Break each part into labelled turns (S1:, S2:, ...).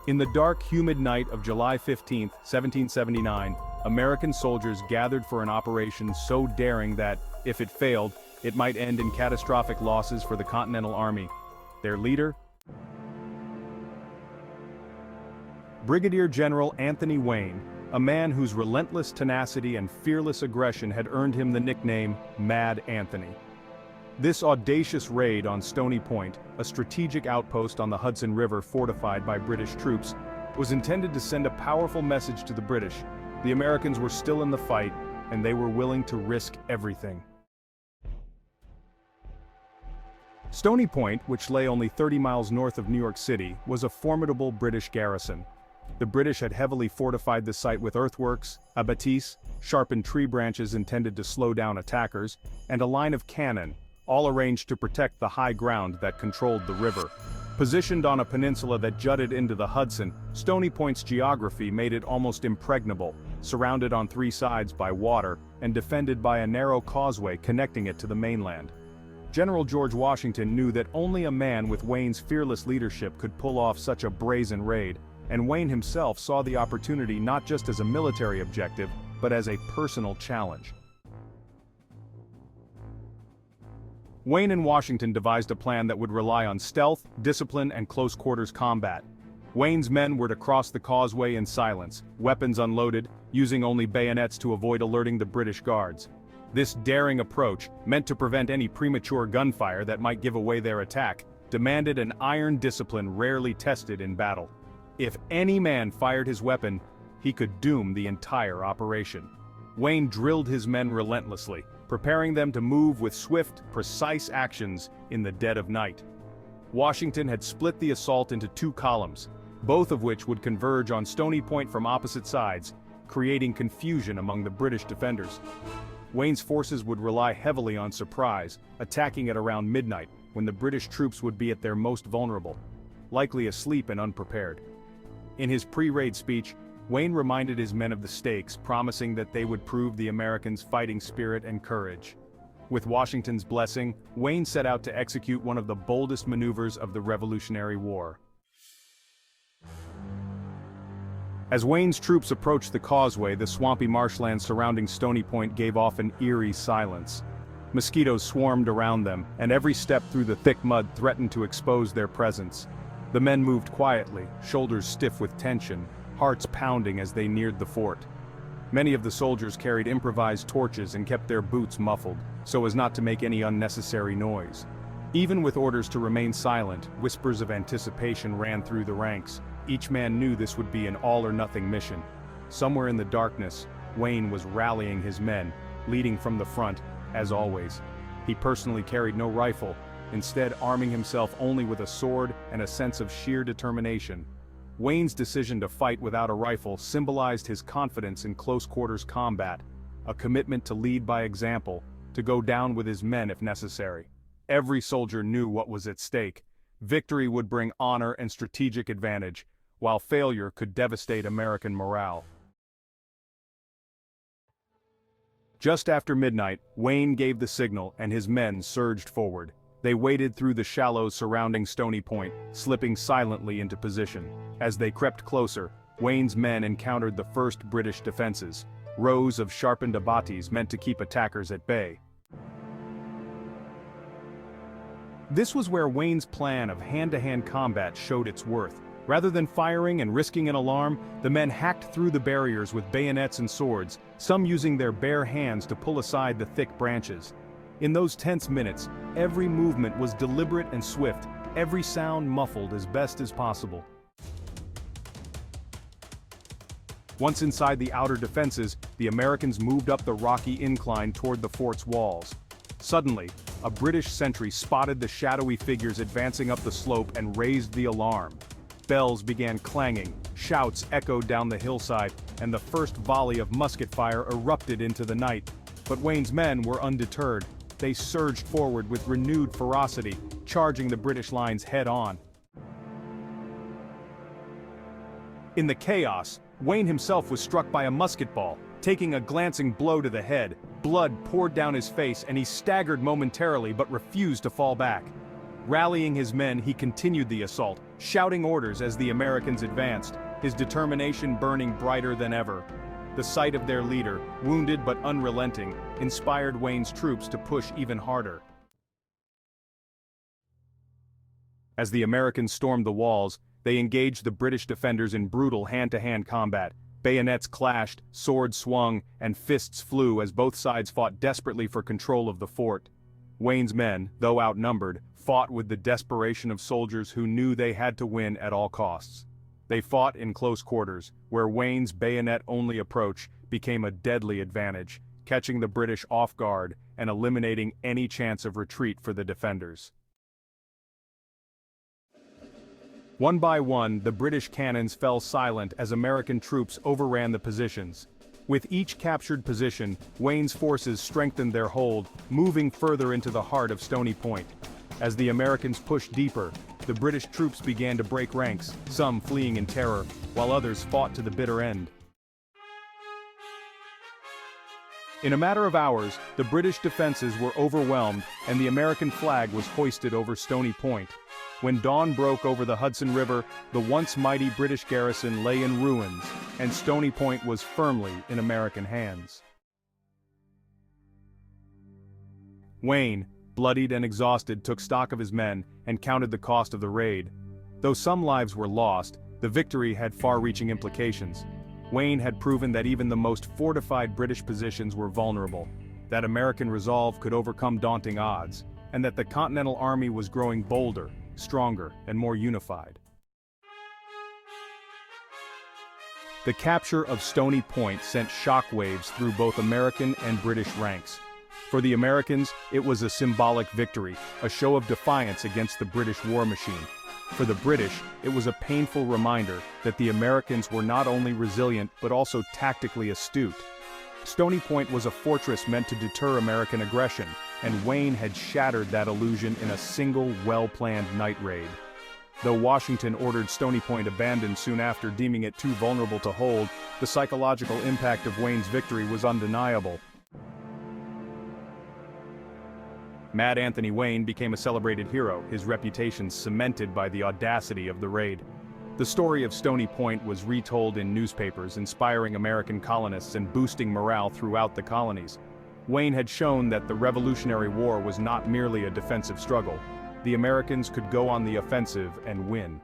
S1: In the dark, humid night of July 15, 1779, American soldiers gathered for an operation so daring that, if it failed, it might end in catastrophic losses for the Continental Army. Their leader? Brigadier General Anthony Wayne, a man whose relentless tenacity and fearless aggression had earned him the nickname Mad Anthony. This audacious raid on Stony Point, a strategic outpost on the Hudson River fortified by British troops, was intended to send a powerful message to the British. The Americans were still in the fight, and they were willing to risk everything. Stony Point, which lay only 30 miles north of New York City, was a formidable British garrison. The British had heavily fortified the site with earthworks, a bâtisse, sharpened tree branches intended to slow down attackers, and a line of cannon, all arranged to protect the high ground that controlled the river. Positioned on a peninsula that jutted into the Hudson, Stony Point's geography made it almost impregnable, surrounded on three sides by water and defended by a narrow causeway connecting it to the mainland. General George Washington knew that only a man with Wayne's fearless leadership could pull off such a brazen raid, and Wayne himself saw the opportunity not just as a military objective, but as a personal challenge. Wayne and Washington devised a plan that would rely on stealth, discipline, and close-quarters combat. Wayne's men were to cross the causeway in silence, weapons unloaded, using only bayonets to avoid alerting the British guards. This daring approach, meant to prevent any premature gunfire that might give away their attack, demanded an iron discipline rarely tested in battle. If any man fired his weapon, he could doom the entire operation. Wayne drilled his men relentlessly, preparing them to move with swift, precise actions in the dead of night. Washington had split the assault into two columns, both of which would converge on Stony Point from opposite sides, creating confusion among the British defenders. Wayne's forces would rely heavily on surprise, attacking at around midnight, when the British troops would be at their most vulnerable, likely asleep and unprepared. In his pre-raid speech, Wayne reminded his men of the stakes, promising that they would prove the Americans' fighting spirit and courage. With Washington's blessing, Wayne set out to execute one of the boldest maneuvers of the Revolutionary War. As Wayne's troops approached the causeway, the swampy marshland surrounding Stony Point gave off an eerie silence. Mosquitoes swarmed around them, and every step through the thick mud threatened to expose their presence. The men moved quietly, shoulders stiff with tension, hearts pounding as they neared the fort. Many of the soldiers carried improvised torches and kept their boots muffled, so as not to make any unnecessary noise. Even with orders to remain silent, whispers of anticipation ran through the ranks. Each man knew this would be an all-or-nothing mission. Somewhere in the darkness, Wayne was rallying his men, leading from the front, as always. He personally carried no rifle, instead arming himself only with a sword and a sense of sheer determination. Wayne's decision to fight without a rifle symbolized his confidence in close-quarters combat, a commitment to lead by example, to go down with his men if necessary. Every soldier knew what was at stake. Victory would bring honor and strategic advantage, while failure could devastate American morale. Just after midnight, Wayne gave the signal and his men surged forward. They waded through the shallows surrounding Stony Point, slipping silently into position. As they crept closer, Wayne's men encountered the first British defenses, rows of sharpened abatis meant to keep attackers at bay. This was where Wayne's plan of hand-to-hand combat showed its worth. Rather than firing and risking an alarm, the men hacked through the barriers with bayonets and swords, some using their bare hands to pull aside the thick branches. In those tense minutes, every movement was deliberate and swift, every sound muffled as best as possible. Once inside the outer defenses, the Americans moved up the rocky incline toward the fort's walls. Suddenly, a British sentry spotted the shadowy figures advancing up the slope and raised the alarm. Bells began clanging, shouts echoed down the hillside, and the first volley of musket fire erupted into the night. But Wayne's men were undeterred. They surged forward with renewed ferocity, charging the British lines head-on. In the chaos, Wayne himself was struck by a musket ball, taking a glancing blow to the head. Blood poured down his face and he staggered momentarily but refused to fall back. Rallying his men, he continued the assault, shouting orders as the Americans advanced, his determination burning brighter than ever. The sight of their leader, wounded but unrelenting, inspired Wayne's troops to push even harder. As the Americans stormed the walls, they engaged the British defenders in brutal hand-to-hand combat. Bayonets clashed, swords swung, and fists flew as both sides fought desperately for control of the fort. Wayne's men, though outnumbered, fought with the desperation of soldiers who knew they had to win at all costs. They fought in close quarters, where Wayne's bayonet-only approach became a deadly advantage, catching the British off guard and eliminating any chance of retreat for the defenders. One by one, the British cannons fell silent as American troops overran the positions. With each captured position, Wayne's forces strengthened their hold, moving further into the heart of Stony Point. As the Americans pushed deeper, the British troops began to break ranks, some fleeing in terror, while others fought to the bitter end. In a matter of hours, the British defenses were overwhelmed and the American flag was hoisted over Stony Point. When dawn broke over the Hudson River, the once mighty British garrison lay in ruins, and Stony Point was firmly in American hands. Wayne, bloodied and exhausted, took stock of his men and counted the cost of the raid. Though some lives were lost, the victory had far-reaching implications. Wayne had proven that even the most fortified British positions were vulnerable, that American resolve could overcome daunting odds, and that the Continental Army was growing bolder, stronger, and more unified. The capture of Stony Point sent shockwaves through both American and British ranks. For the Americans, it was a symbolic victory, a show of defiance against the British war machine. For the British, it was a painful reminder that the Americans were not only resilient but also tactically astute. Stony Point was a fortress meant to deter American aggression, and Wayne had shattered that illusion in a single, well-planned night raid. Though Washington ordered Stony Point abandoned soon after, deeming it too vulnerable to hold, the psychological impact of Wayne's victory was undeniable. Mad Anthony Wayne became a celebrated hero, his reputation cemented by the audacity of the raid. The story of Stony Point was retold in newspapers, inspiring American colonists and boosting morale throughout the colonies. Wayne had shown that the Revolutionary War was not merely a defensive struggle. The Americans could go on the offensive and win.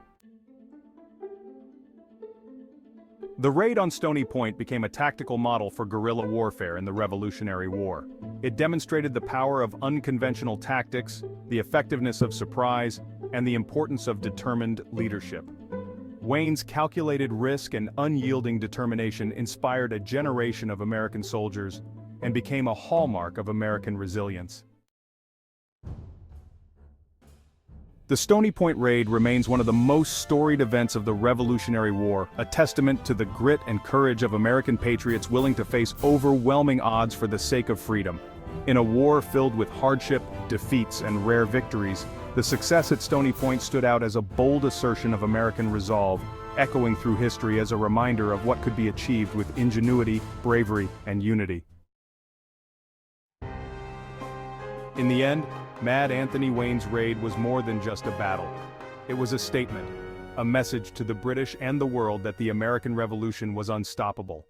S1: The raid on Stony Point became a tactical model for guerrilla warfare in the Revolutionary War. It demonstrated the power of unconventional tactics, the effectiveness of surprise, and the importance of determined leadership. Wayne's calculated risk and unyielding determination inspired a generation of American soldiers and became a hallmark of American resilience. The Stony Point Raid remains one of the most storied events of the Revolutionary War, a testament to the grit and courage of American patriots willing to face overwhelming odds for the sake of freedom. In a war filled with hardship, defeats, and rare victories, the success at Stony Point stood out as a bold assertion of American resolve, echoing through history as a reminder of what could be achieved with ingenuity, bravery, and unity. In the end, Mad Anthony Wayne's raid was more than just a battle. It was a statement, a message to the British and the world that the American Revolution was unstoppable.